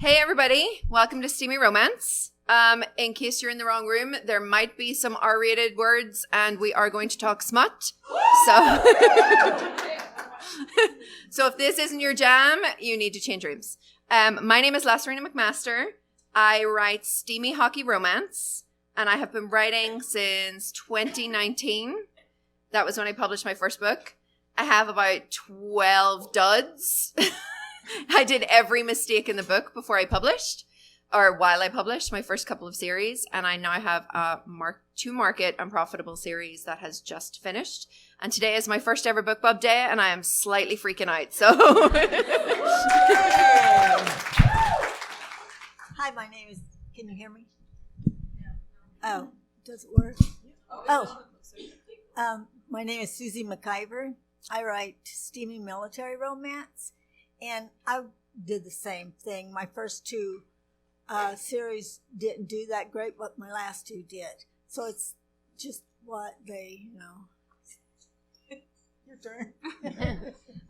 Hey everybody, welcome to Steamy Romance. In case you're in the wrong room, there might be some R-rated words and we are going to talk smut. So if this isn't your jam, you need to change rooms. My name is Lasairiona McMaster. I write steamy hockey romance and I have been writing since 2019. That was when I published my first book. I have about 12 duds. I did every mistake in the book before I published, or while I published my first couple of series, and I now have a to-market and profitable series that has just finished. And today is my first ever book club day, and I am slightly freaking out. So, hi, my name is. Can you hear me? Oh, does it work? My name is Susie McIver. I write steamy military romance. And I did the same thing. My first two series didn't do that great, but my last two did. So it's just what they, Your turn.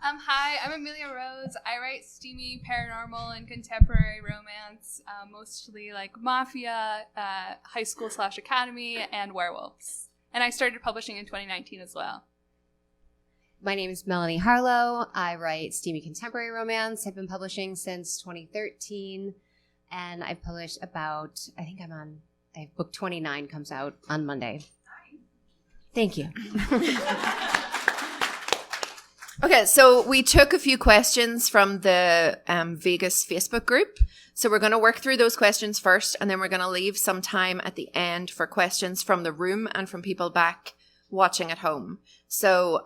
Hi, I'm Emilia Rose. I write steamy paranormal and contemporary romance, mostly like mafia, high school/academy, and werewolves. And I started publishing in 2019 as well. My name is Melanie Harlow. I write steamy contemporary romance. I've been publishing since 2013, and I've published about, book 29 comes out on Monday. Thank you. okay, so we took a few questions from the Vegas Facebook group. So we're going to work through those questions first, and then we're going to leave some time at the end for questions from the room and from people back watching at home. So,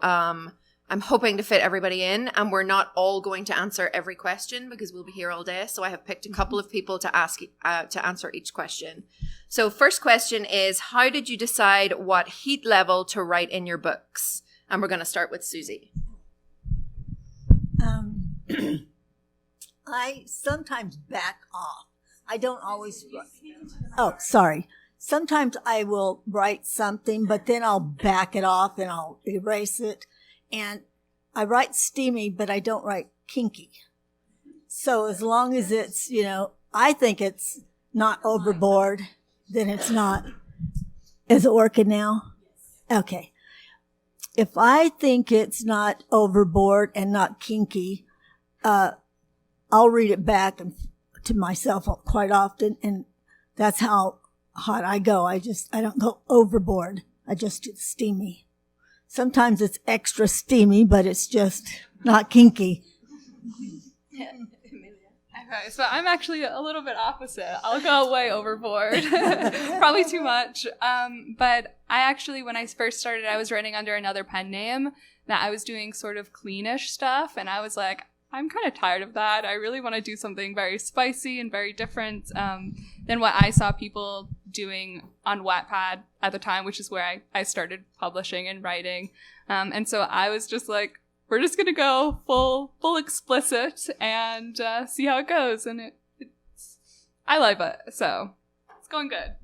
I'm hoping to fit everybody in, and we're not all going to answer every question because we'll be here all day. So I have picked a couple of people to ask to answer each question. So first question is, how did you decide what heat level to write in your books? And we're going to start with Susie. I sometimes back off. I don't always. Oh, sorry. Sometimes I will write something, but then I'll back it off and I'll erase it. And I write steamy, but I don't write kinky. So as long as it's, I think it's not overboard, then it's not. Is it working now? Okay. If I think it's not overboard and not kinky, I'll read it back to myself quite often, and that's how hot I go. I don't go overboard. I just do steamy. Sometimes it's extra steamy, but it's just not kinky. Okay, so I'm actually a little bit opposite. I'll go way overboard, probably too much. But I actually, when I first started, I was writing under another pen name that I was doing sort of cleanish stuff. And I was like, I'm kind of tired of that. I really want to do something very spicy and very different than what I saw people doing on Wattpad at the time, which is where I started publishing and writing. And so I was just like, we're just going to go full explicit and see how it goes. And I love it. So it's going good.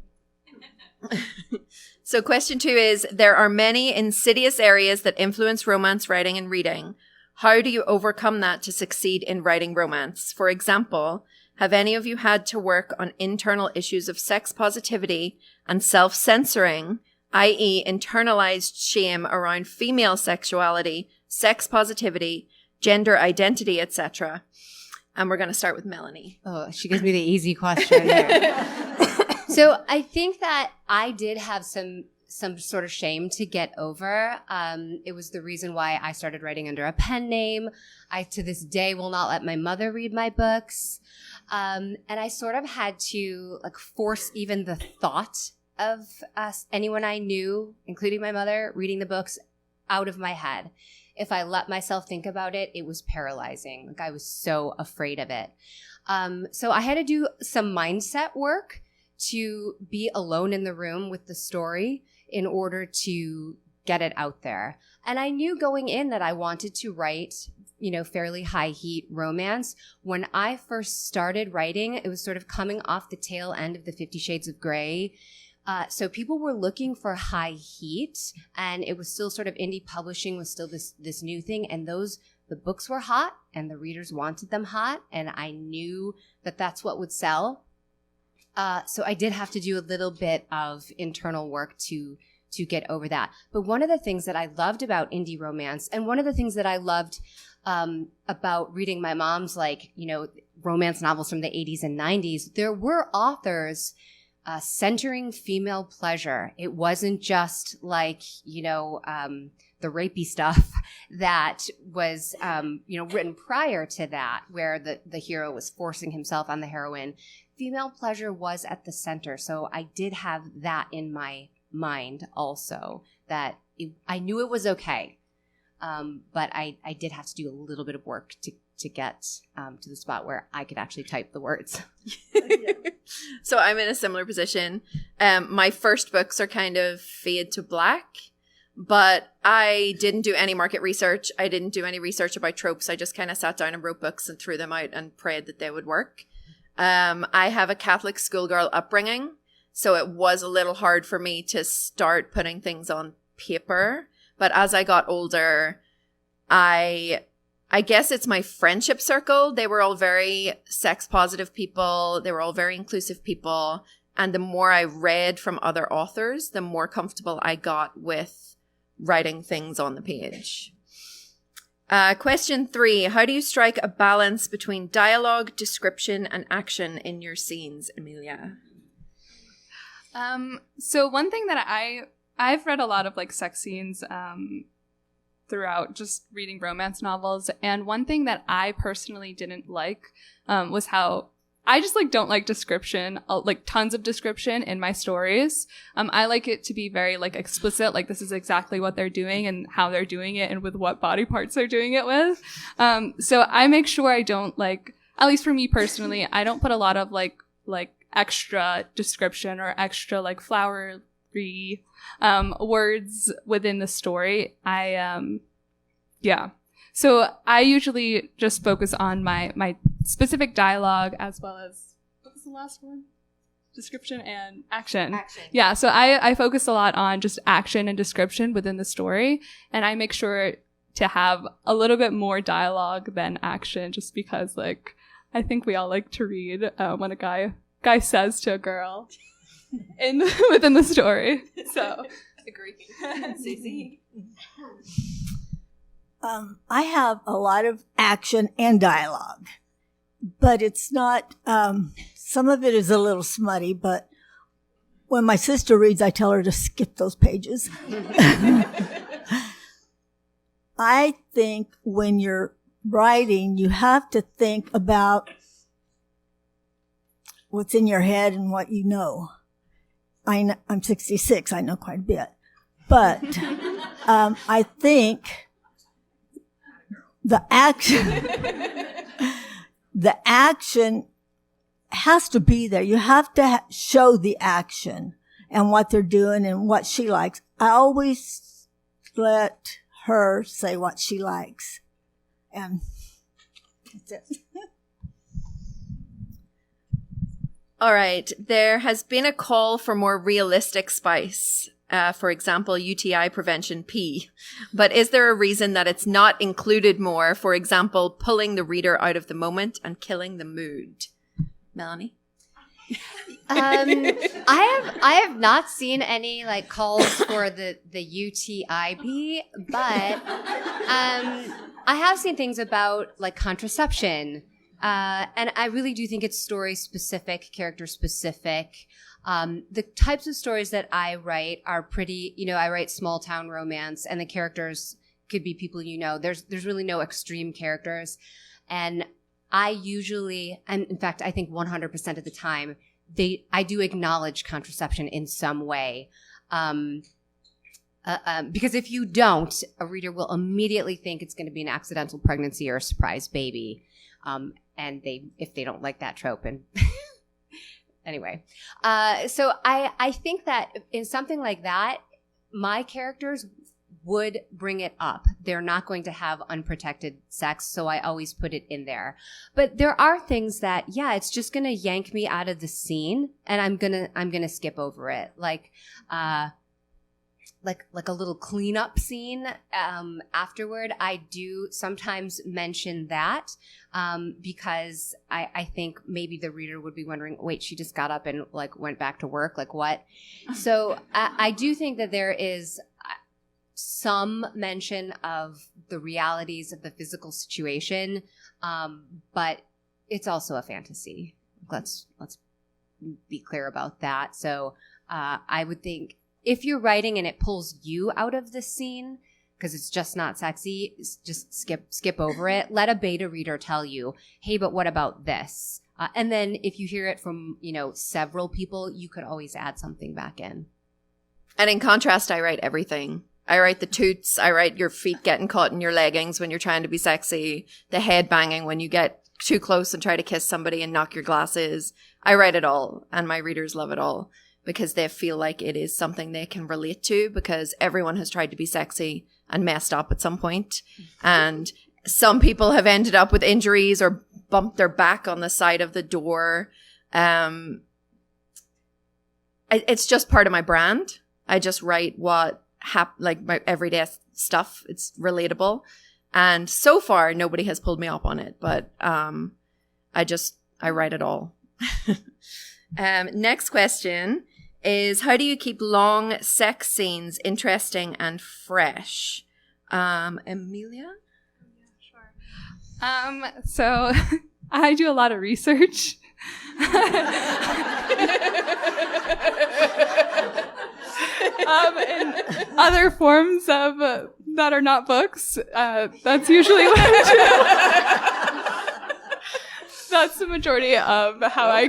So question 2 is, there are many insidious areas that influence romance writing and reading. How do you overcome that to succeed in writing romance? For example, have any of you had to work on internal issues of sex positivity and self-censoring, i.e. internalized shame around female sexuality, sex positivity, gender identity, etc.? And we're going to start with Melanie. Oh, she gives me the easy question here. So I think that I did have some sort of shame to get over. It was the reason why I started writing under a pen name. I, to this day, will not let my mother read my books. And I sort of had to force even the thought of anyone I knew, including my mother, reading the books out of my head. If I let myself think about it, it was paralyzing. I was so afraid of it. So I had to do some mindset work to be alone in the room with the story in order to get it out there. And I knew going in that I wanted to write, fairly high heat romance. When I first started writing, it was sort of coming off the tail end of the 50 Shades of Grey. So people were looking for high heat, and it was still sort of indie publishing was still this new thing. And those the books were hot and the readers wanted them hot, and I knew that that's what would sell. So I did have to do a little bit of internal work to get over that. But one of the things that I loved about indie romance, and one of the things that I loved about reading my mom's, like, you know, romance novels from the 80s and 90s, there were authors centering female pleasure. It wasn't just like, you know, the rapey stuff that was, you know, written prior to that, where the hero was forcing himself on the heroine. Female pleasure was at the center. So I did have that in my mind also, that I knew it was okay. But I did have to do a little bit of work to get to the spot where I could actually type the words. So I'm in a similar position. My first books are kind of fade to black, but I didn't do any market research. I didn't do any research about tropes. I just kind of sat down and wrote books and threw them out and prayed that they would work. I have a Catholic schoolgirl upbringing, so it was a little hard for me to start putting things on paper. But as I got older, I guess it's my friendship circle. They were all very sex positive people. They were all very inclusive people. And the more I read from other authors, the more comfortable I got with writing things on the page. Question 3. How do you strike a balance between dialogue, description, and action in your scenes, Emilia? So one thing that I've read a lot of like sex scenes throughout just reading romance novels, and one thing that I personally didn't like was how I just like don't like description, like tons of description in my stories. I like it to be very like explicit, like this is exactly what they're doing and how they're doing it and with what body parts they're doing it with. So I make sure I don't like, at least for me personally, I don't put a lot of like extra description or extra like flowery words within the story. So I usually just focus on my specific dialogue as well as, what was the last one? Description and action. Yeah, so I focus a lot on just action and description within the story, and I make sure to have a little bit more dialogue than action, just because like I think we all like to read when a guy says to a girl within the story. So Agree. Susie? I have a lot of action and dialogue, but it's not, some of it is a little smutty, but when my sister reads, I tell her to skip those pages. I think when you're writing, you have to think about what's in your head and what you know. I'm 66, I know quite a bit, but I think the action has to be there. You have to show the action and what they're doing and what she likes. I always let her say what she likes. And that's it. All right. There has been a call for more realistic spice. For example, UTI prevention P. But is there a reason that it's not included more? For example, pulling the reader out of the moment and killing the mood. Melanie? I have not seen any like calls for the UTIP, but I have seen things about like contraception. And I really do think it's story specific, character specific. The types of stories that I write are pretty, I write small town romance, and the characters could be people you know. There's really no extreme characters. And I usually, and in fact, I think 100% of the time, I do acknowledge contraception in some way. Because if you don't, a reader will immediately think it's going to be an accidental pregnancy or a surprise baby. And if they don't like that trope, and anyway, so I think that in something like that, my characters would bring it up. They're not going to have unprotected sex, so I always put it in there. But there are things that, it's just gonna yank me out of the scene, and I'm gonna skip over it. Like, like a little cleanup scene afterward, I do sometimes mention that because I think maybe the reader would be wondering, wait, she just got up and like went back to work, like what? So I do think that there is some mention of the realities of the physical situation, but it's also a fantasy. Let's be clear about that. So I would think if you're writing and it pulls you out of the scene because it's just not sexy, just skip over it. Let a beta reader tell you, hey, but what about this? And then if you hear it from, several people, you could always add something back in. And in contrast, I write everything. I write the toots. I write your feet getting caught in your leggings when you're trying to be sexy. The head banging when you get too close and try to kiss somebody and knock your glasses. I write it all, and my readers love it all because they feel like it is something they can relate to, because everyone has tried to be sexy and messed up at some point. And some people have ended up with injuries or bumped their back on the side of the door. It's just part of my brand. I just write what like my everyday stuff. It's relatable. And so far, nobody has pulled me up on it, but I write it all. Next question is, how do you keep long sex scenes interesting and fresh? Emilia? Yeah, sure. So I do a lot of research. In other forms of that are not books, that's usually what I do. That's the majority of how I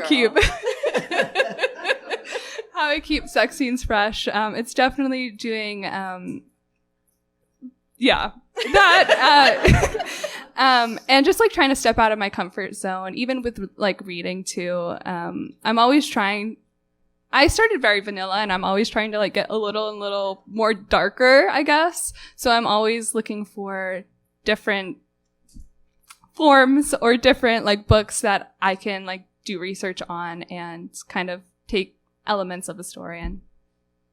keep sex scenes fresh. It's definitely doing and just like trying to step out of my comfort zone, even with like reading too. I'm always trying. I started very vanilla, and I'm always trying to like get a little more darker, I guess. So I'm always looking for different forms or different like books that I can like do research on and kind of take elements of the story and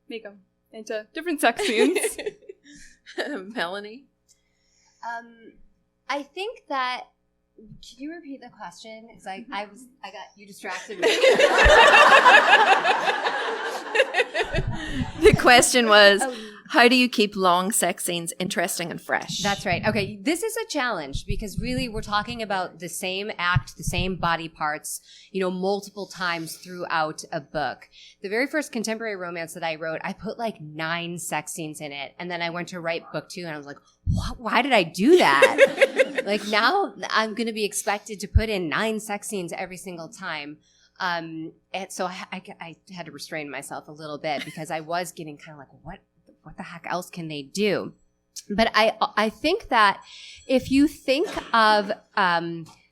make them into different sex scenes. Melanie? I think that, can you repeat the question? Because I got you distracted me. The question was, how do you keep long sex scenes interesting and fresh? That's right. Okay, this is a challenge because really we're talking about the same act, the same body parts, multiple times throughout a book. The very first contemporary romance that I wrote, I put like 9 sex scenes in it. And then I went to write book 2 and I was like, why did I do that? Like now I'm going to be expected to put in 9 sex scenes every single time. And so I had to restrain myself a little bit because I was getting kind of like, what the heck else can they do? But I think that if you think of,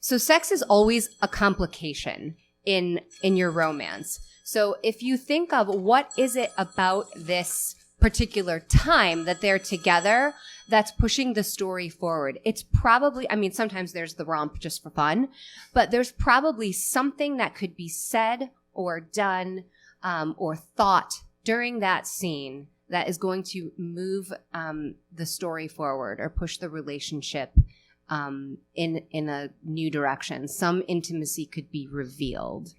so sex is always a complication in your romance. So if you think of what is it about this particular time that they're together that's pushing the story forward, it's probably, sometimes there's the romp just for fun, but there's probably something that could be said or done or thought during that scene that is going to move the story forward or push the relationship in a new direction. Some intimacy could be revealed.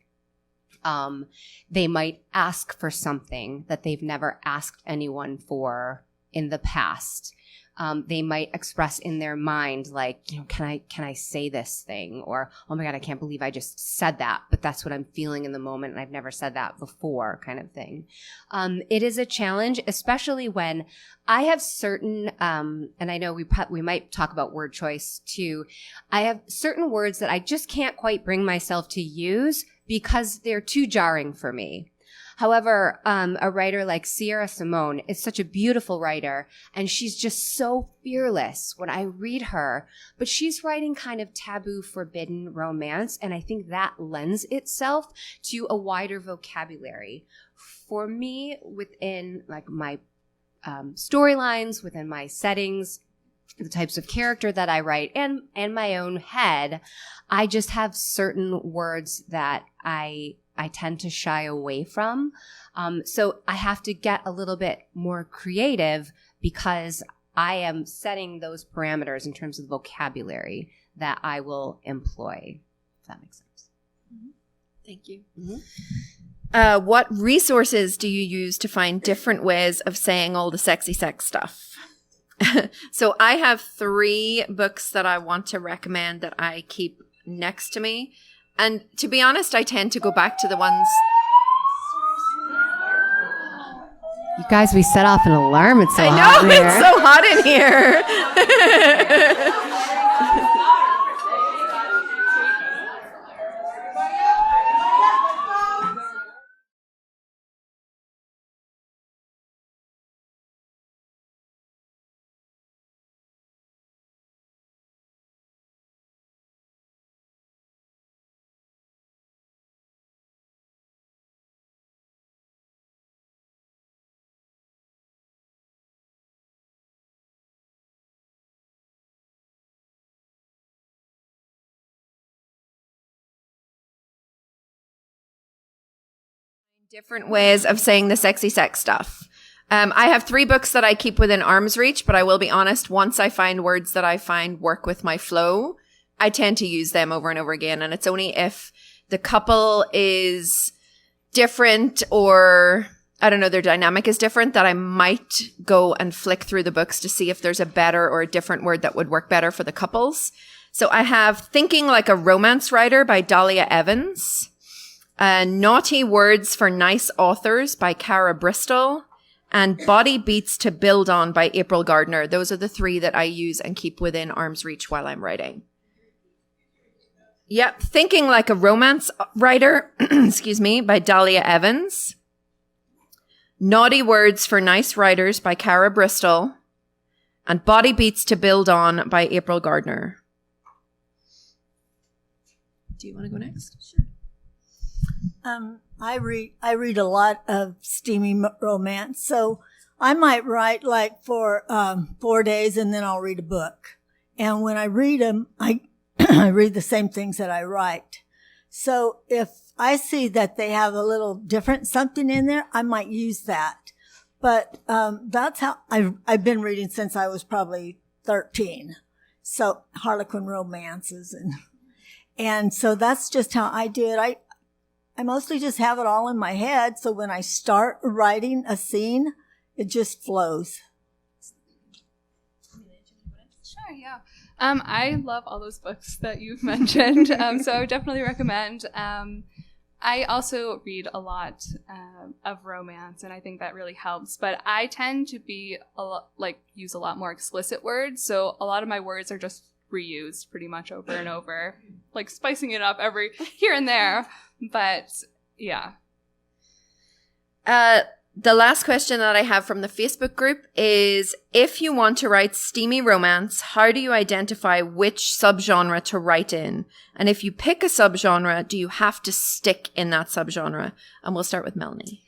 They might ask for something that they've never asked anyone for in the past. They might express in their mind, like, can I say this thing? Or, oh my God, I can't believe I just said that, but that's what I'm feeling in the moment, and I've never said that before, kind of thing. It is a challenge, especially when I have certain, and I know we might talk about word choice too. I have certain words that I just can't quite bring myself to use because they're too jarring for me. However, a writer like Sierra Simone is such a beautiful writer, and she's just so fearless when I read her. But she's writing kind of taboo, forbidden romance, and I think that lends itself to a wider vocabulary. For me, within like my storylines, within my settings, the types of character that I write, and my own head, I just have certain words that I I tend to shy away from. So I have to get a little bit more creative because I am setting those parameters in terms of the vocabulary that I will employ, if that makes sense. Thank you. What resources do you use to find different ways of saying all the sexy sex stuff? So I have 3 books that I want to recommend that I keep next to me. And to be honest, I tend to go back to the ones... You guys, we set off an alarm. It's so hot I in know, here. it's so hot in here. Different ways of saying the sexy sex stuff. I have 3 books that I keep within arm's reach, but I will be honest, once I find words that I find work with my flow, I tend to use them over and over again. And it's only if the couple is different or, I don't know, their dynamic is different that I might go and flick through the books to see if there's a better or a different word that would work better for the couples. So I have Thinking Like a Romance Writer by Dahlia Evans. Naughty Words for Nice Authors by Cara Bristol, and Body Beats to Build On by April Gardner. Those are the 3 that I use and keep within arm's reach while I'm writing. Yep, Thinking Like a Romance Writer, excuse me, by Dahlia Evans. Naughty Words for Nice Writers by Cara Bristol, and Body Beats to Build On by April Gardner. Do you want to go next? Sure. I read a lot of steamy romance, so I might write like for 4 days and then I'll read a book. And when I read them, I read the same things that I write. So if I see that they have a little different something in there, I might use that. But that's how I've been reading since I was probably 13. So Harlequin romances and so that's just how I do it. I mostly just have it all in my head, so when I start writing a scene, it just flows. Sure, yeah. I love all those books that you've mentioned, so I would definitely recommend. I also read a lot of romance, and I think that really helps. But I tend to be use a lot more explicit words, so a lot of my words are just reused pretty much over and over, like spicing it up every here and there. But yeah. The last question that I have from the Facebook group is, if you want to write steamy romance, how do you identify which subgenre to write in? And if you pick a subgenre, do you have to stick in that subgenre? And we'll start with Melanie.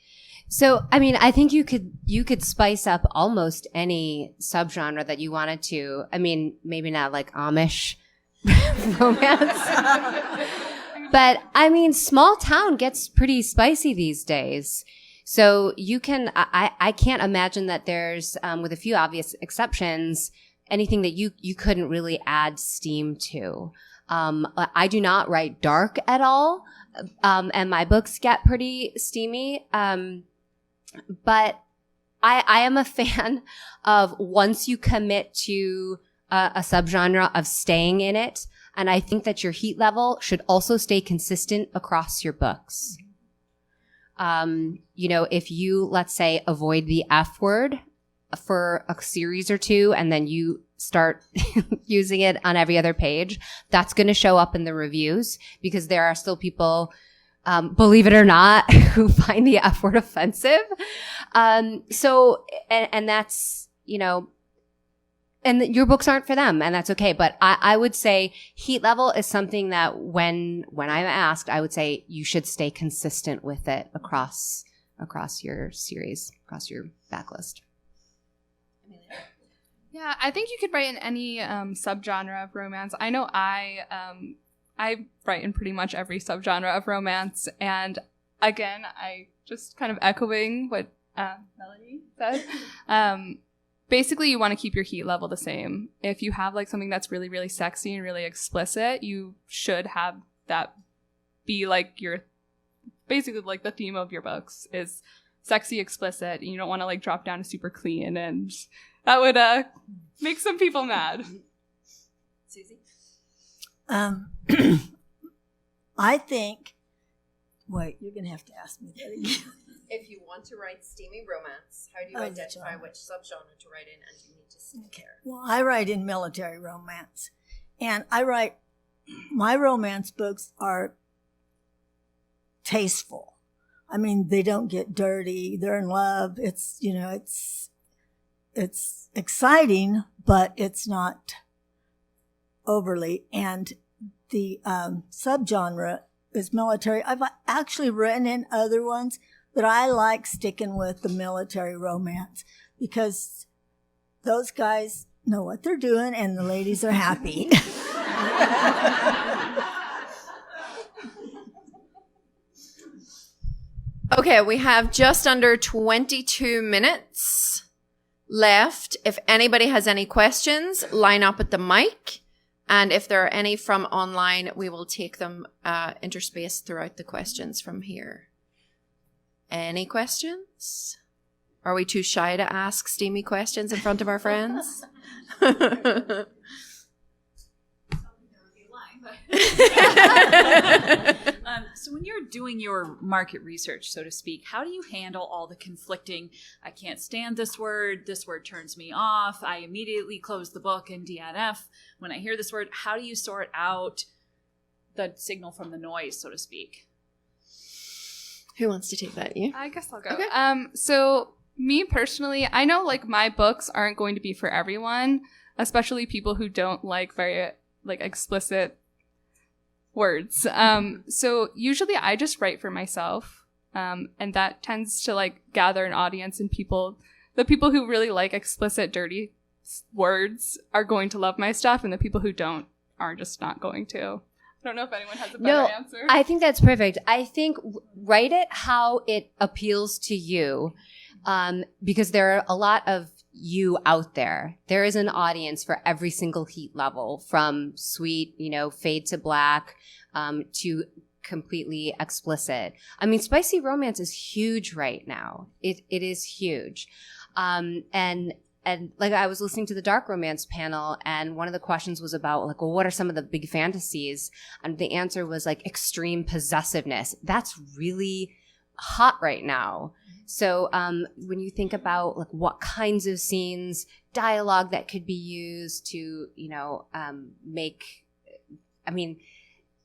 So, I mean, I think you could spice up almost any subgenre that you wanted to. I mean, maybe not like Amish romance. But, I mean, small town gets pretty spicy these days. So you can, I can't imagine that there's, with a few obvious exceptions, anything that you couldn't really add steam to. I do not write dark at all. And my books get pretty steamy. But I am a fan of once you commit to a subgenre of staying in it. And I think that your heat level should also stay consistent across your books. If you, let's say, avoid the F word for a series or 2, and then you start using it on every other page, that's going to show up in the reviews, because there are still people, believe it or not, who find the F word offensive. And that's, and your books aren't for them, and that's okay. But I would say heat level is something that when I'm asked, I would say you should stay consistent with it across your series, across your backlist. Yeah, I think you could write in any subgenre of romance. I know I write in pretty much every subgenre of romance, and again, I just kind of echoing what Melanie said. Basically, you want to keep your heat level the same. If you have like something that's really, really sexy and really explicit, you should have that be like basically like the theme of your books is sexy, explicit, and you don't want to like drop down to super clean, and that would make some people mad. Susie? I think, wait, you're going to have to ask me that again. If you want to write steamy romance, how do you identify which subgenre to write in, and do you need to stay there? Well, I write in military romance, and my romance books are tasteful. I mean, they don't get dirty. They're in love. It's, it's exciting, but it's not overly. And the subgenre is military. I've actually written in other ones, but I like sticking with the military romance because those guys know what they're doing and the ladies are happy. Okay, we have just under 22 minutes left. If anybody has any questions, line up at the mic. And if there are any from online, we will take them interspaced throughout the questions from here. Any questions? Are we too shy to ask steamy questions in front of our friends? So when you're doing your market research, so to speak, how do you handle all the conflicting, I can't stand this word turns me off, I immediately close the book and DNF when I hear this word? How do you sort out the signal from the noise, so to speak? Who wants to take that? You? I guess I'll go. Okay. So me personally, I know like my books aren't going to be for everyone, especially people who don't like very like explicit words. So usually I just write for myself. And that tends to like gather an audience, and the people who really like explicit, dirty words are going to love my stuff, and the people who don't are just not going to. I don't know if anyone has a better answer. I think that's perfect. I think write it how it appeals to you, because there are a lot of you out there. There is an audience for every single heat level, from sweet, fade to black, to completely explicit. I mean, spicy romance is huge right now. It is huge. And like I was listening to the dark romance panel, and one of the questions was about like, well, what are some of the big fantasies? And the answer was like extreme possessiveness. That's really hot right now. So when you think about like what kinds of scenes, dialogue that could be used to,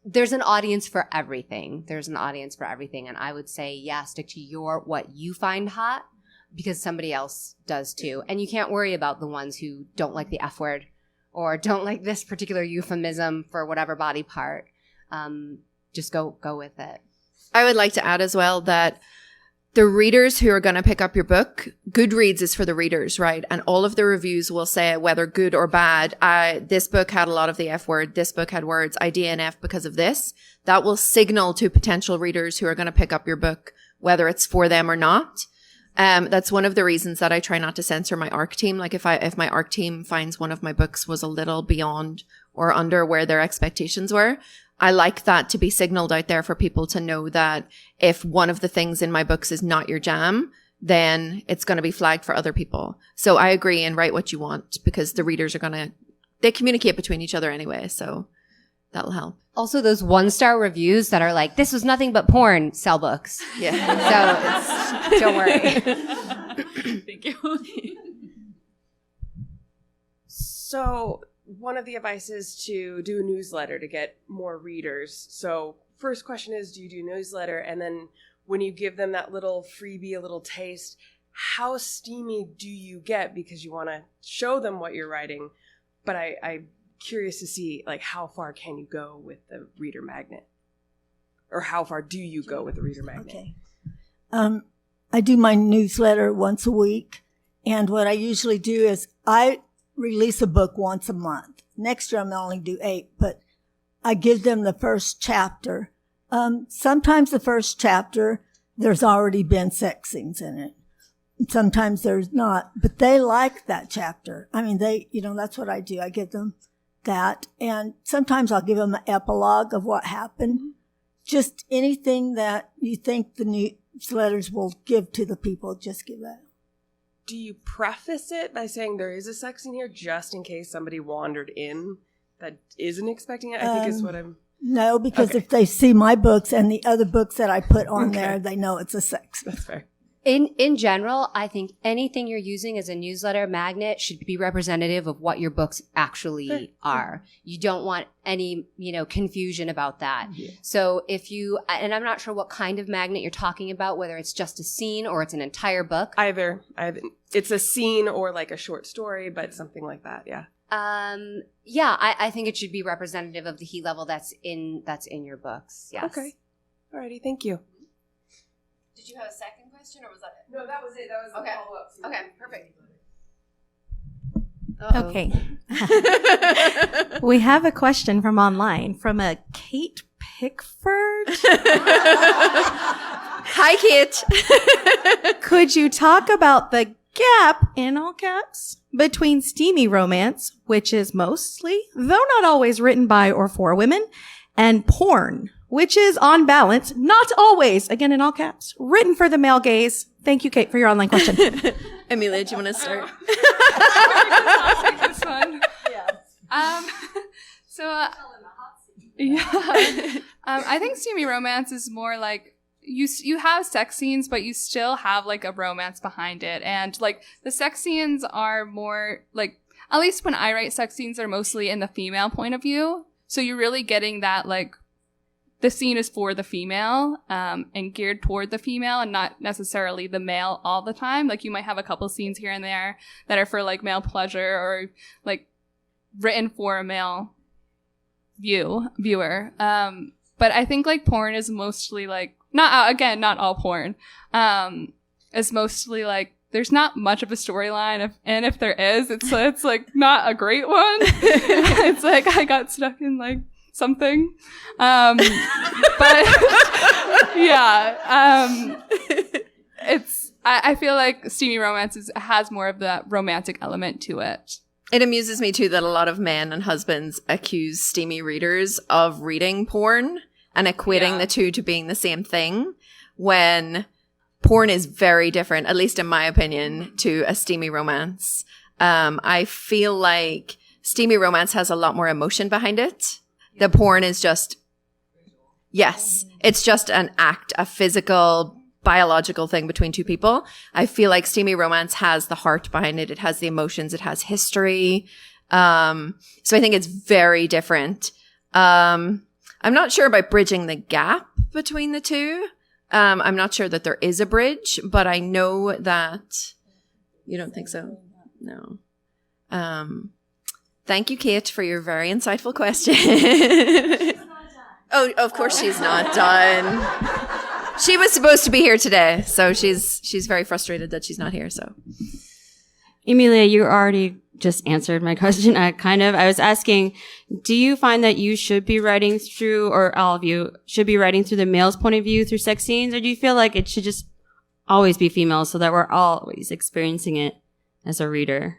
there's an audience for everything. And I would say, yeah, stick to what you find hot, because somebody else does too. And you can't worry about the ones who don't like the F word or don't like this particular euphemism for whatever body part. Just go with it. I would like to add as well that the readers who are going to pick up your book, Goodreads is for the readers, right? And all of the reviews will say whether good or bad. This book had a lot of the F word. This book had words. I DNF because of this. That will signal to potential readers who are going to pick up your book whether it's for them or not. That's one of the reasons that I try not to censor my ARC team. Like if my ARC team finds one of my books was a little beyond or under where their expectations were, I like that to be signaled out there for people to know that if one of the things in my books is not your jam, then it's going to be flagged for other people. So I agree, and write what you want, because the readers they communicate between each other anyway. So that'll help. Also, those 1-star reviews that are like, this was nothing but porn, sell books. Yeah. So don't worry. Thank you. So one of the advice is to do a newsletter to get more readers. So first question is, do you do a newsletter? And then when you give them that little freebie, a little taste, how steamy do you get? Because you want to show them what you're writing. But I'm curious to see, like, how far can you go with the reader magnet? Or how far do you go with the reader magnet? Okay. I do my newsletter once a week. And what I usually do is I release a book once a month. Next year, I'm only do 8, but I give them the first chapter. Sometimes the first chapter there's already been sex scenes in it. Sometimes there's not, but they like that chapter. I mean, that's what I do. I give them that. And sometimes I'll give them an epilogue of what happened. Just anything that you think the newsletters will give to the people, just give that. Do you preface it by saying there is a sex scene here just in case somebody wandered in that isn't expecting it? I think is what I'm... No, because if they see my books and the other books that I put on there, they know it's a sex. That's fair. In general, I think anything you're using as a newsletter magnet should be representative of what your books actually are. You don't want any, confusion about that. Yeah. So if you, and I'm not sure what kind of magnet you're talking about, whether it's just a scene or it's an entire book. Either. It's a scene or like a short story, but something like that. Yeah. I think it should be representative of the heat level that's in your books. Yes. Okay. Alrighty. Thank you. Did you have a second question, or was that it? No, that was it. That was the follow-up. Okay, perfect. Okay. We have a question from online from a Kate Pickford. Hi, Kate. Could you talk about the gap, in all caps, between steamy romance, which is mostly, though not always, written by or for women, and porn, which is on balance, not always, again in all caps, written for the male gaze? Thank you, Kate, for your online question. Emilia, do you want to start? I'll take this one. I think steamy romance is more like you have sex scenes, but you still have like a romance behind it, and like the sex scenes are more like, at least when I write sex scenes, are mostly in the female point of view. So you're really getting that, like, the scene is for the female, and geared toward the female and not necessarily the male all the time. Like, you might have a couple scenes here and there that are for, like, male pleasure or, like, written for a male viewer. But I think, like, porn is mostly, like, not all porn. It's mostly, like, there's not much of a storyline, and if there is, it's like not a great one. It's like I got stuck in like something, but yeah, I feel like steamy romance has more of that romantic element to it. It amuses me too that a lot of men and husbands accuse steamy readers of reading porn and equating the two to being the same thing, when porn is very different, at least in my opinion, to a steamy romance. I feel like steamy romance has a lot more emotion behind it. The porn is just, it's just an act, a physical, biological thing between two people. I feel like steamy romance has the heart behind it. It has the emotions. It has history. So I think it's very different. I'm not sure about bridging the gap between the two. I'm not sure that there is a bridge, but I know that you don't think so. No. Thank you, Kate, for your very insightful question. Oh, of course she's not done. She was supposed to be here today, so she's very frustrated that she's not here. So, Emilia, you already just answered my question. I was asking, do you find that you should be writing through, or all of you should be writing through the male's point of view through sex scenes, or do you feel like it should just always be female so that we're always experiencing it as a reader?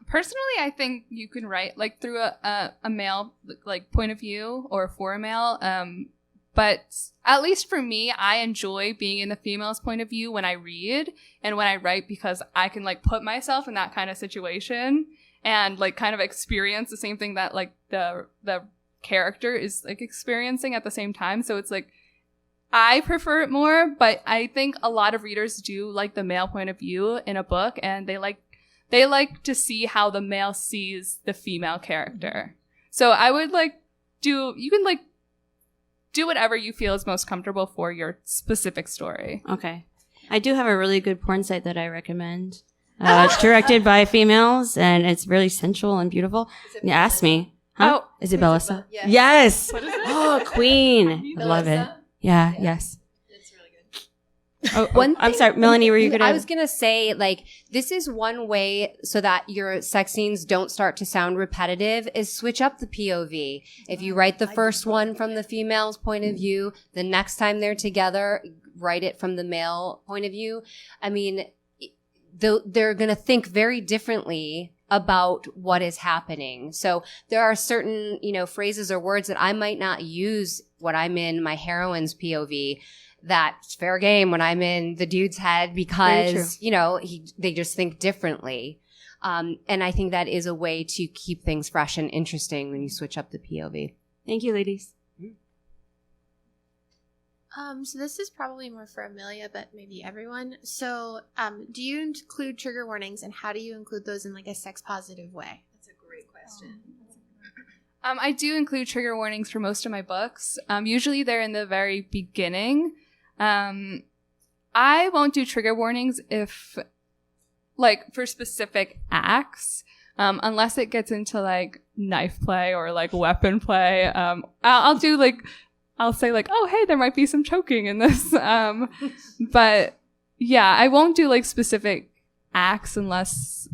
Personally, I think you can write like through a male like point of view or for a male. But at least for me, I enjoy being in the female's point of view when I read and when I write, because I can like put myself in that kind of situation and like kind of experience the same thing that like the character is like experiencing at the same time. So it's like, I prefer it more, but I think a lot of readers do like the male point of view in a book, and they like to see how the male sees the female character. So I would you can do whatever you feel is most comfortable for your specific story. Okay. I do have a really good porn site that I recommend. It's directed by females, and it's really sensual and beautiful. Ask me. Huh? Oh. Is it Bellissa? Yeah. Yes. What is it? Oh, Queen. I love it. Yeah, yes. it's really good. I'm sorry, Melanie, were you going to? I was going to say, like, this is one way so that your sex scenes don't start to sound repetitive, is switch up the POV. If you write the first one from the female's point of view, the next time they're together, write it from the male point of view, I mean, they're going to think very differently about what is happening. So there are certain, phrases or words that I might not use when I'm in my heroine's POV that's fair game when I'm in the dude's head because, they just think differently. And I think that is a way to keep things fresh and interesting when you switch up the POV. Thank you, ladies. So this is probably more for Emilia, but maybe everyone. So do you include trigger warnings, and how do you include those in like a sex positive way? That's a great question. I do include trigger warnings for most of my books. Usually they're in the very beginning. I won't do trigger warnings if, like, for specific acts, unless it gets into like knife play or like weapon play. I'll do like, I'll say like, oh, hey, there might be some choking in this. But yeah, I won't do like specific acts unless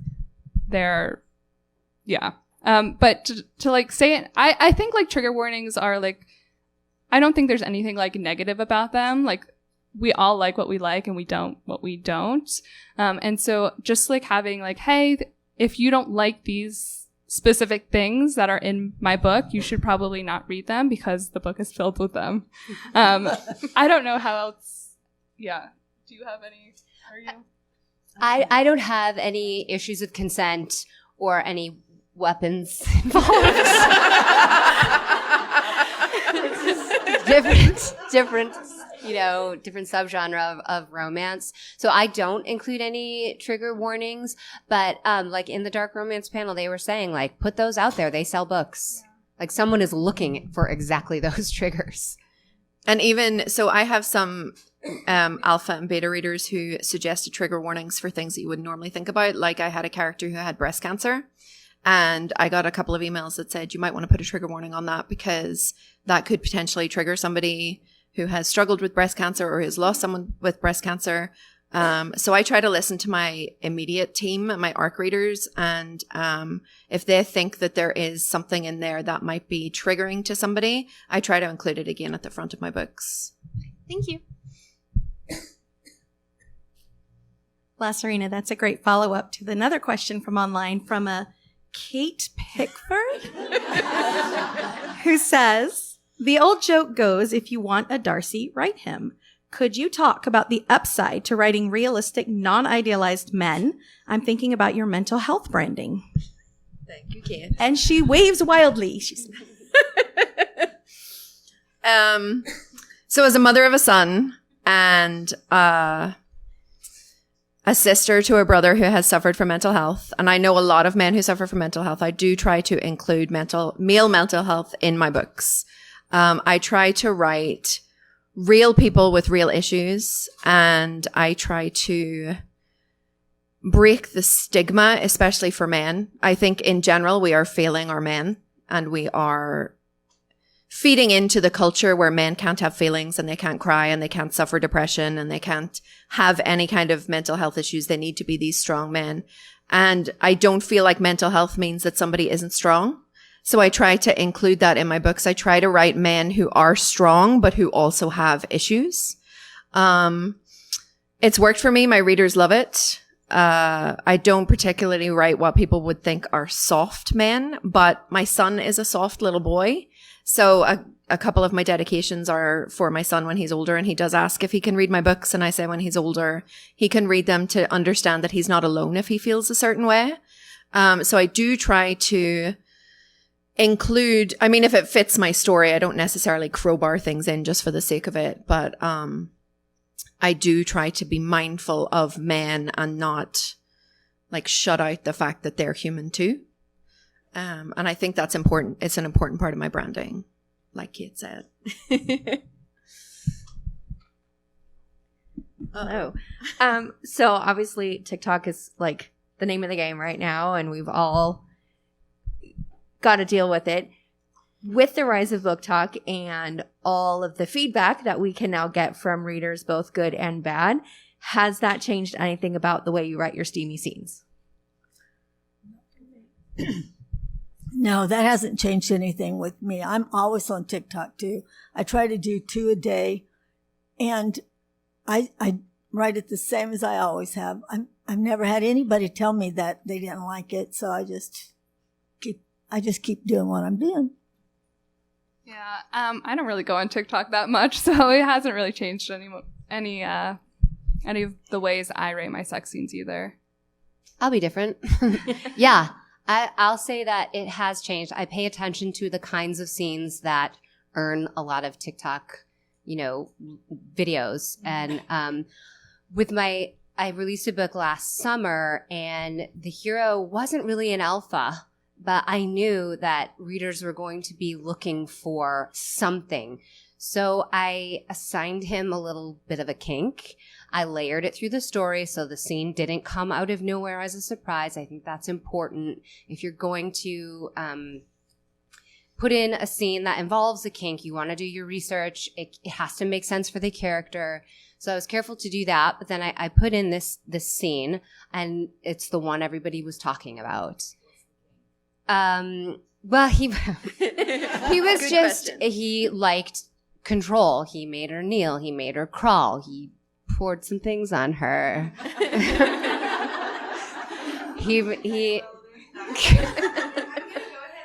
they're, yeah. But to like say it, I think like trigger warnings are like, I don't think there's anything like negative about them. Like we all like what we like and we don't what we don't. And so just like having like, hey, if you don't like these specific things that are in my book, you should probably not read them because the book is filled with them. I don't know how else. Yeah. Do you have any? Are you? I don't have any issues with consent or any weapons involved. It's just different subgenre of romance. So I don't include any trigger warnings, but like in the dark romance panel, they were saying like, put those out there. They sell books. Yeah. Like someone is looking for exactly those triggers. And even, so I have some alpha and beta readers who suggested trigger warnings for things that you wouldn't normally think about. Like I had a character who had breast cancer. And I got a couple of emails that said you might want to put a trigger warning on that because that could potentially trigger somebody who has struggled with breast cancer or has lost someone with breast cancer. So I try to listen to my immediate team, my ARC readers, and if they think that there is something in there that might be triggering to somebody, I try to include it again at the front of my books. Thank you. Lasairiona, that's a great follow-up to another question from online from a Kate Pickford, who says, the old joke goes, if you want a Darcy, write him. Could you talk about the upside to writing realistic, non-idealized men? I'm thinking about your mental health branding. Thank you, Kate. And she waves wildly. She's So as a mother of a son and a sister to a brother who has suffered from mental health, and I know a lot of men who suffer from mental health, I do try to include male mental health in my books. I try to write real people with real issues, and I try to break the stigma, especially for men. I think in general, we are failing our men, and we are feeding into the culture where men can't have feelings and they can't cry and they can't suffer depression and they can't have any kind of mental health issues. They need to be these strong men. And I don't feel like mental health means that somebody isn't strong. So I try to include that in my books. I try to write men who are strong, but who also have issues. It's worked for me. My readers love it. I don't particularly write what people would think are soft men, but my son is a soft little boy. So a couple of my dedications are for my son when he's older, and he does ask if he can read my books. And I say when he's older, he can read them to understand that he's not alone if he feels a certain way. So I do try to include, I mean, if it fits my story, I don't necessarily crowbar things in just for the sake of it, but I do try to be mindful of men and not like shut out the fact that they're human too. And I think that's important. It's an important part of my branding, like Kate said. Hello. So obviously TikTok is like the name of the game right now, and we've all got to deal with it. With the rise of BookTok and all of the feedback that we can now get from readers, both good and bad, has that changed anything about the way you write your steamy scenes? No, that hasn't changed anything with me. I'm always on TikTok too. I try to do 2 a day. And I write it the same as I always have. I've never had anybody tell me that they didn't like it, so I just keep doing what I'm doing. Yeah, I don't really go on TikTok that much, so it hasn't really changed any of the ways I rate my sex scenes either. I'll be different. Yeah, I'll say that it has changed. I pay attention to the kinds of scenes that earn a lot of TikTok, videos. And I released a book last summer, and the hero wasn't really an alpha, but I knew that readers were going to be looking for something. So I assigned him a little bit of a kink. I layered it through the story so the scene didn't come out of nowhere as a surprise. I think that's important. If you're going to put in a scene that involves a kink, you want to do your research. It has to make sense for the character. So I was careful to do that. But then I put in this scene, and it's the one everybody was talking about. Well, he was Good just, question. he liked control. He made her kneel. He made her crawl. He poured some things on her. he I'm going to go ahead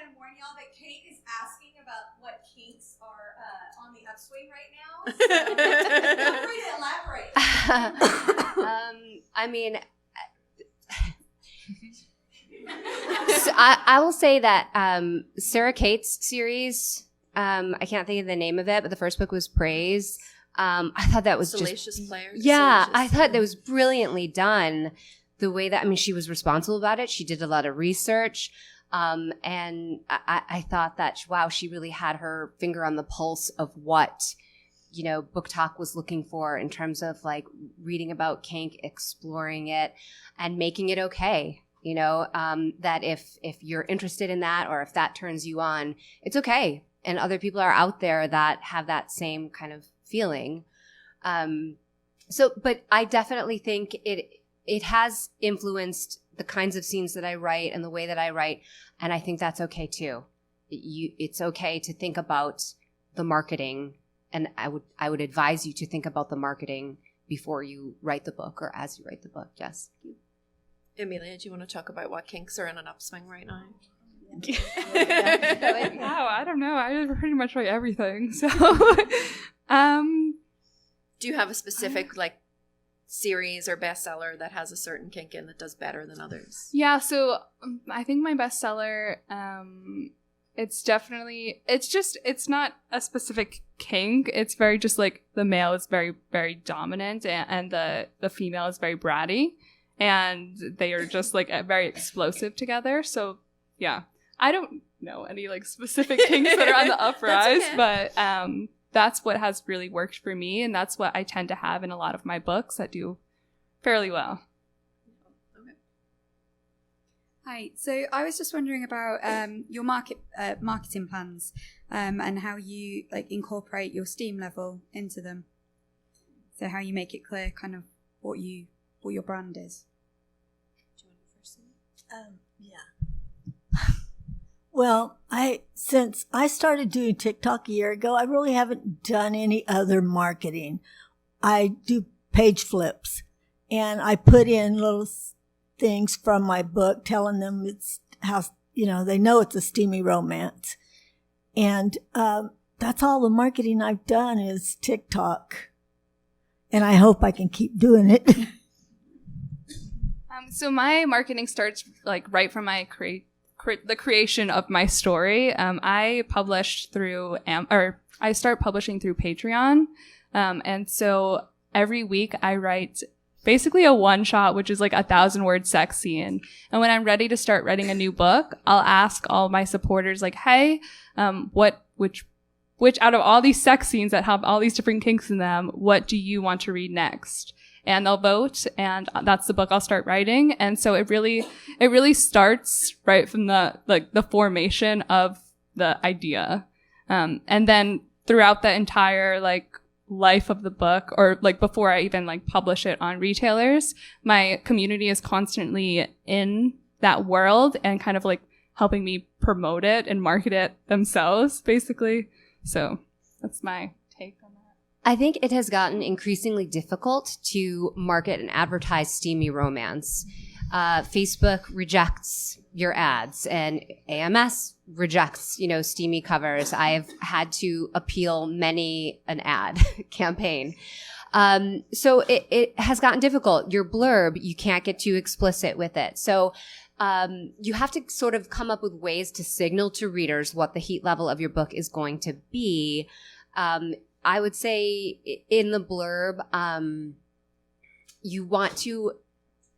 and warn y'all that Kate is asking about what kinks are on the upswing right now. So feel free to elaborate. I mean, so I will say that Sarah Kate's series, I can't think of the name of it, but the first book was Praise. I thought that was Salacious Players. Yeah, Salacious. I thought that was brilliantly done. The way that, she was responsible about it. She did a lot of research. And I thought that, wow, she really had her finger on the pulse of what, BookTok was looking for in terms of like reading about kink, exploring it, and making it okay. That if you're interested in that, or if that turns you on, it's okay. And other people are out there that have that same kind of feeling. But I definitely think it has influenced the kinds of scenes that I write and the way that I write. And I think that's okay too. It's okay to think about the marketing. And I would advise you to think about the marketing before you write the book or as you write the book. Yes. Emilia, do you want to talk about what kinks are in an upswing right now? Wow, I don't know. I pretty much write everything. So, Do you have a specific series or bestseller that has a certain kink in that does better than others? yeah. So I think my bestseller, it's not a specific kink. It's very just like the male is very, very dominant, and the female is very bratty, and they are just very explosive together. So yeah, I don't know any specific kinks that are on the uprise, okay. But that's what has really worked for me, and that's what I tend to have in a lot of my books that do fairly well. Hi. So I was just wondering about your marketing plans and how you incorporate your steam level into them. So how you make it clear kind of what your brand is. Do you want to first? Yeah. Well, since I started doing TikTok a year ago, I really haven't done any other marketing. I do page flips, and I put in little things from my book telling them it's how, they know it's a steamy romance. And that's all the marketing I've done is TikTok. And I hope I can keep doing it. So my marketing starts right from my the creation of my story. I published through I start publishing through Patreon, and so every week I write basically a one shot, which is 1,000-word sex scene. And when I'm ready to start writing a new book, I'll ask all my supporters hey, which out of all these sex scenes that have all these different kinks in them, what do you want to read next? And they'll vote, and that's the book I'll start writing. And so it really starts right from the formation of the idea. And then throughout the entire life of the book, or before I even publish it on retailers, my community is constantly in that world and kind of helping me promote it and market it themselves, basically. So that's my take on that. I think it has gotten increasingly difficult to market and advertise steamy romance. Facebook rejects your ads, and AMS rejects, steamy covers. I've had to appeal many an ad campaign. So it has gotten difficult. Your blurb, you can't get too explicit with it. So you have to sort of come up with ways to signal to readers what the heat level of your book is going to be. I would say in the blurb, you want to,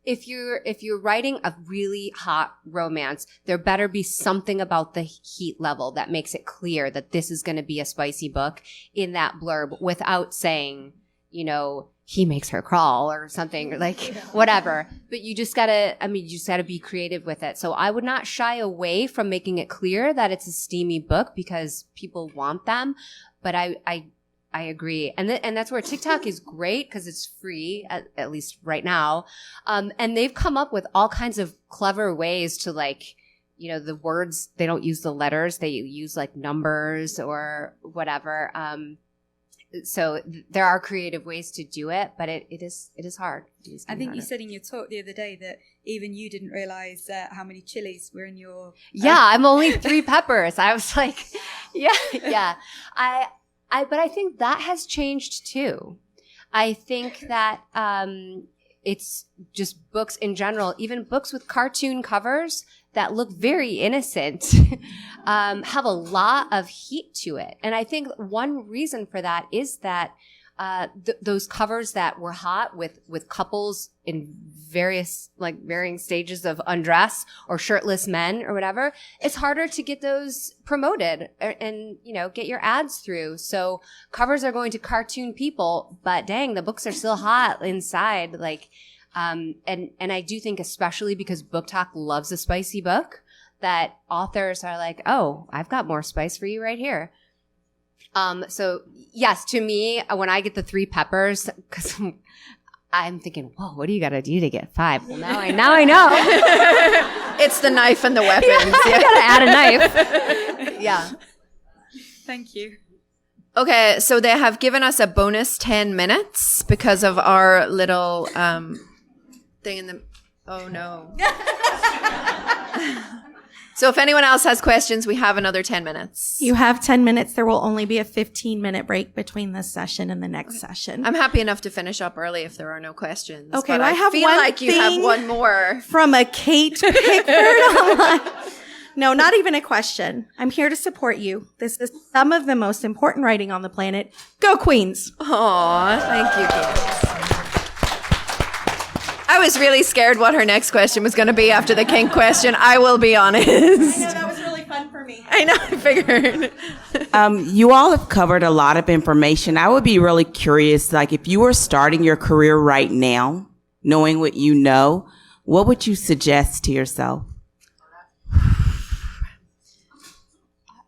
if you're writing a really hot romance, there better be something about the heat level that makes it clear that this is going to be a spicy book in that blurb without saying, he makes her crawl or something, like whatever. But you just gotta be creative with it. So I would not shy away from making it clear that it's a steamy book because people want them. But I agree. And that's where TikTok is great because it's free, at least right now. And they've come up with all kinds of clever ways to the words, they don't use the letters, they use like numbers or whatever. So there are creative ways to do it, but it is hard. I think you said in your talk the other day that even you didn't realize how many chilies were in your. Yeah, I'm only 3 peppers. I was like, yeah. But I think that has changed too. I think that it's just books in general, even books with cartoon covers that look very innocent, have a lot of heat to it. And I think one reason for that is that those covers that were hot with couples in varying stages of undress or shirtless men or whatever, it's harder to get those promoted and get your ads through. So covers are going to cartoon people, but dang, the books are still hot inside. And I do think, especially because BookTok loves a spicy book, that authors are like, oh, I've got more spice for you right here. So yes, to me, when I get the 3 peppers, because I'm thinking, whoa, what do you got to do to get 5? Well, now I know. It's the knife and the weapons. Yeah. You got to add a knife. Yeah. Thank you. Okay, so they have given us a bonus 10 minutes because of our little thing in the. Oh no. So if anyone else has questions, we have another 10 minutes. You have 10 minutes. There will only be a 15-minute break between this session and the next session. I'm happy enough to finish up early if there are no questions. Okay, but well, I feel like you have one more. From a Kate Pickford online. No, not even a question. I'm here to support you. This is some of the most important writing on the planet. Go Queens! Aw, thank you, Kate. I was really scared what her next question was going to be after the kink question. I will be honest. I know, that was really fun for me. I know, I figured. You all have covered a lot of information. I would be really curious, if you were starting your career right now, knowing what you know, what would you suggest to yourself?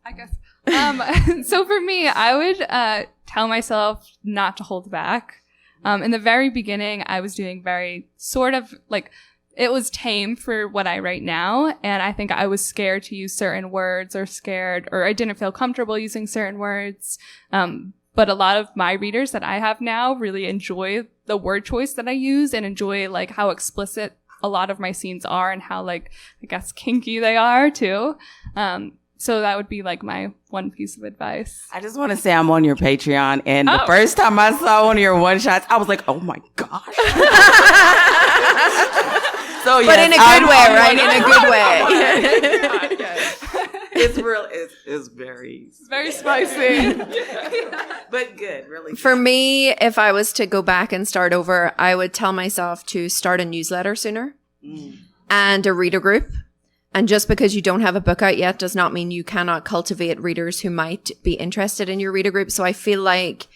I guess. So for me, I would tell myself not to hold back. In the very beginning, I was doing very sort of it was tame for what I write now. And I think I was scared to use certain words or I didn't feel comfortable using certain words. But a lot of my readers that I have now really enjoy the word choice that I use and enjoy how explicit a lot of my scenes are and how I guess kinky they are too. So that would be my one piece of advice. I just want to say I'm on your Patreon, and the first time I saw one of your one shots, I was like, "Oh my gosh!" So but in a good way, right? In a good way. It's real. It's very spicy, but good. Really. For me, if I was to go back and start over, I would tell myself to start a newsletter sooner and a reader group. And just because you don't have a book out yet does not mean you cannot cultivate readers who might be interested in your reader group. So I feel like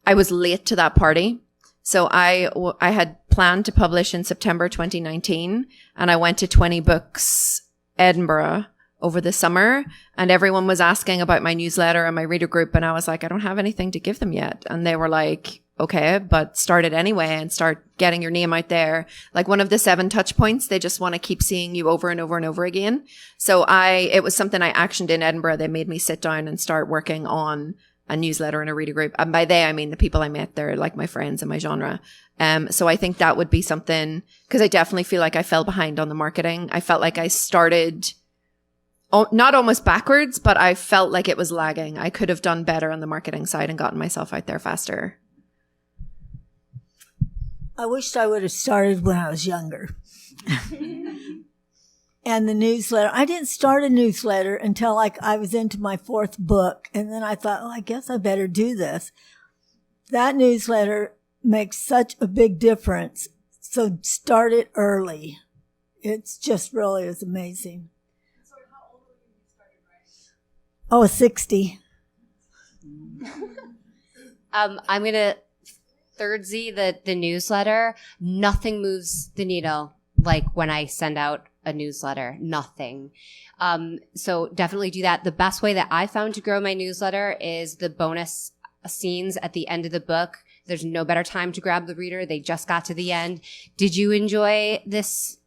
I was late to that party. So I had planned to publish in September 2019, and I went to 20Books Edinburgh over the summer, and everyone was asking about my newsletter and my reader group, and I was like, I don't have anything to give them yet. And they were like, okay, but start it anyway and start getting your name out there. One of the 7 touch points, they just want to keep seeing you over and over and over again. So it was something I actioned in Edinburgh. They made me sit down and start working on a newsletter and a reader group. And by they, I mean the people I met. They're like my friends in my genre. So I think that would be something, because I definitely feel like I fell behind on the marketing. I felt like I started not almost backwards, but I felt like it was lagging. I could have done better on the marketing side and gotten myself out there faster. I wished I would have started when I was younger. And the newsletter, I didn't start a newsletter until like I was into my 4th book. And then I thought, I guess I better do this. That newsletter makes such a big difference. So start it early. It's just really is amazing. So how old were you when you started writing? Oh, 60. I'm going to third Z the newsletter. Nothing moves the needle like when I send out a newsletter. Nothing. So definitely do that. The best way that I found to grow my newsletter is the bonus scenes at the end of the book. There's no better time to grab the reader. They just got to the end. Did you enjoy this,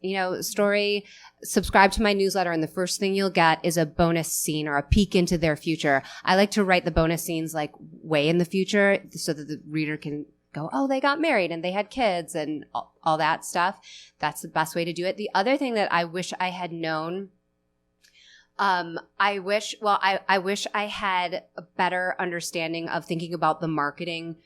story? Subscribe to my newsletter, and the first thing you'll get is a bonus scene or a peek into their future. I like to write the bonus scenes like way in the future so that the reader can go, oh, they got married and they had kids and all that stuff. That's the best way to do it. The other thing that I wish I had known, I wish I had a better understanding of thinking about the marketing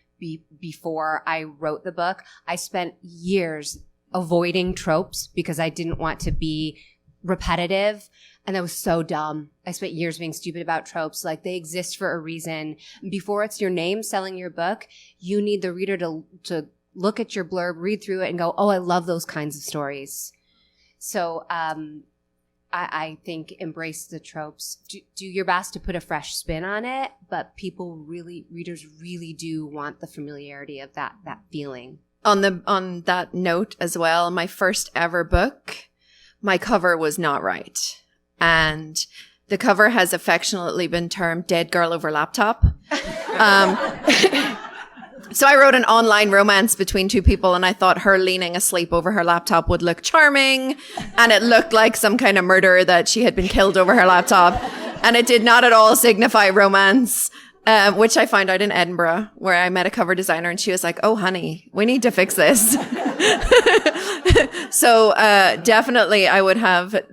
before I wrote the book. I spent years avoiding tropes because I didn't want to be repetitive. And that was so dumb. I spent years being stupid about tropes. Like, they exist for a reason. Before it's your name selling your book, you need the reader to look at your blurb, read through it, and go, oh, I love those kinds of stories. So I think embrace the tropes. Do your best to put a fresh spin on it, but readers really do want the familiarity of that feeling. On that note as well, my first ever book, my cover was not right. And the cover has affectionately been termed Dead Girl Over Laptop. So I wrote an online romance between two people, and I thought her leaning asleep over her laptop would look charming. And it looked like some kind of murder, that she had been killed over her laptop. And it did not at all signify romance, which I found out in Edinburgh, where I met a cover designer, and she was like, oh, honey, we need to fix this. So definitely I would have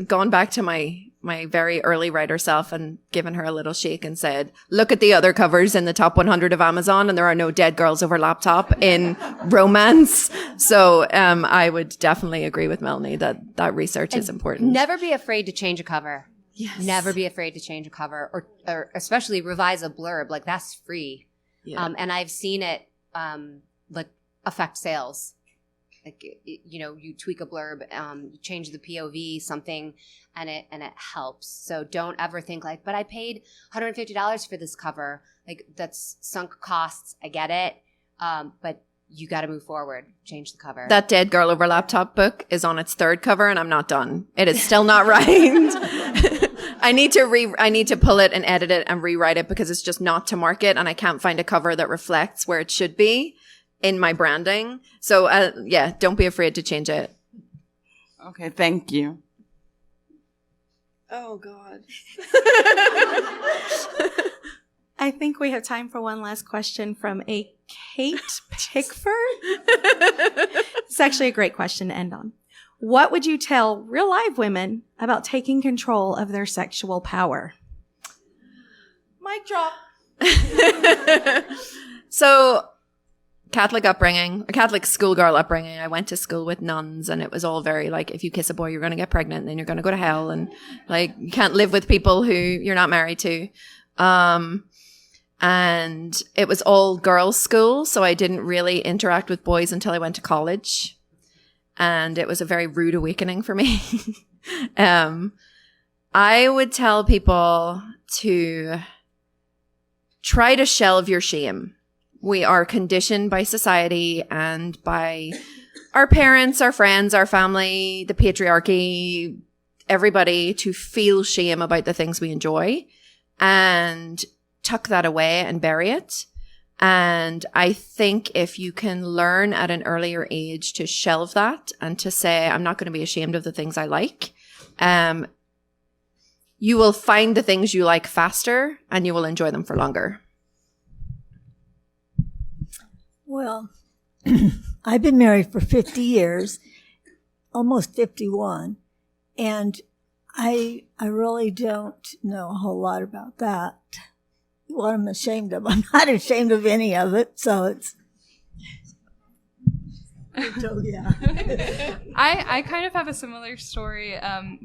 gone back to my very early writer self and given her a little shake and said, look at the other covers in the top 100 of Amazon, and there are no dead girls over laptop in romance. So I would definitely agree with Melanie that research is important. Never be afraid to change a cover. Yes. Never be afraid to change a cover, or especially revise a blurb. Like, that's free. Yeah. And I've seen it like affect sales. Like, you tweak a blurb, you change the POV, something, and it helps. So don't ever think like, but I paid $150 for this cover. Like, that's sunk costs. I get it. But you got to move forward. Change the cover. That Dead Girl Over Laptop book is on its 3rd cover, and I'm not done. It is still not right. I need to pull it and edit it and rewrite it, because it's just not to market, and I can't find a cover that reflects where it should be in my branding. So don't be afraid to change it. Okay, thank you. Oh, God. I think we have time for one last question from a Kate Pickford. It's actually a great question to end on. What would you tell real live women about taking control of their sexual power? Mic drop. So, Catholic schoolgirl upbringing. I went to school with nuns, and it was all very like, if you kiss a boy, you're going to get pregnant, and then you're going to go to hell, and like, you can't live with people who you're not married to. And it was all girls' school, so I didn't really interact with boys until I went to college. And it was a very rude awakening for me. I would tell people to try to shelve your shame. We are conditioned by society and by our parents, our friends, our family, the patriarchy, everybody, to feel shame about the things we enjoy and tuck that away and bury it. And I think if you can learn at an earlier age to shelve that and to say, I'm not going to be ashamed of the things I like, you will find the things you like faster, and you will enjoy them for longer. Well, I've been married for 50 years, almost 51, and I really don't know a whole lot about that. What I'm ashamed of. I'm not ashamed of any of it, so it's... So, yeah. I kind of have a similar story.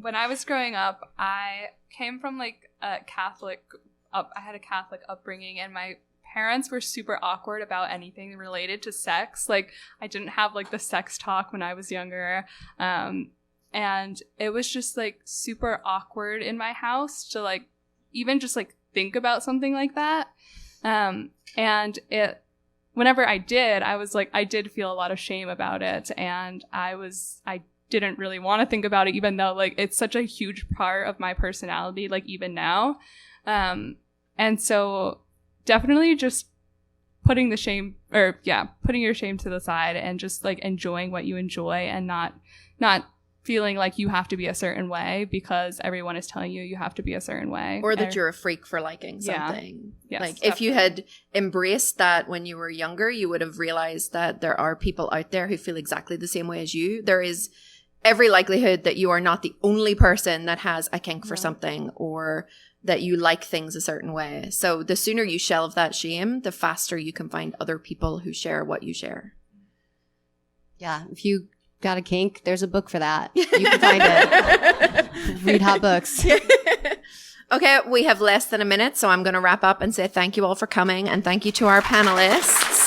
When I was growing up, I came from like a Catholic I had a Catholic upbringing, and my parents were super awkward about anything related to sex. Like, I didn't have like the sex talk when I was younger. And it was just like super awkward in my house to like even just like think about something like that. And whenever I did, I did feel a lot of shame about it. And I didn't really want to think about it, even though like it's such a huge part of my personality, like even now. And so definitely just putting your shame to the side and just like enjoying what you enjoy, and not feeling like you have to be a certain way because everyone is telling you have to be a certain way. Or that you're a freak for liking something. Yes, like definitely. If you had embraced that when you were younger, you would have realized that there are people out there who feel exactly the same way as you. There is every likelihood that you are not the only person that has a kink for something, or that you like things a certain way. So the sooner you shelve that shame, the faster you can find other people who share what you share. Yeah, if you got a kink, there's a book for that. You can find it. Read hot books. Okay, we have less than a minute, so I'm going to wrap up and say thank you all for coming, and thank you to our panelists.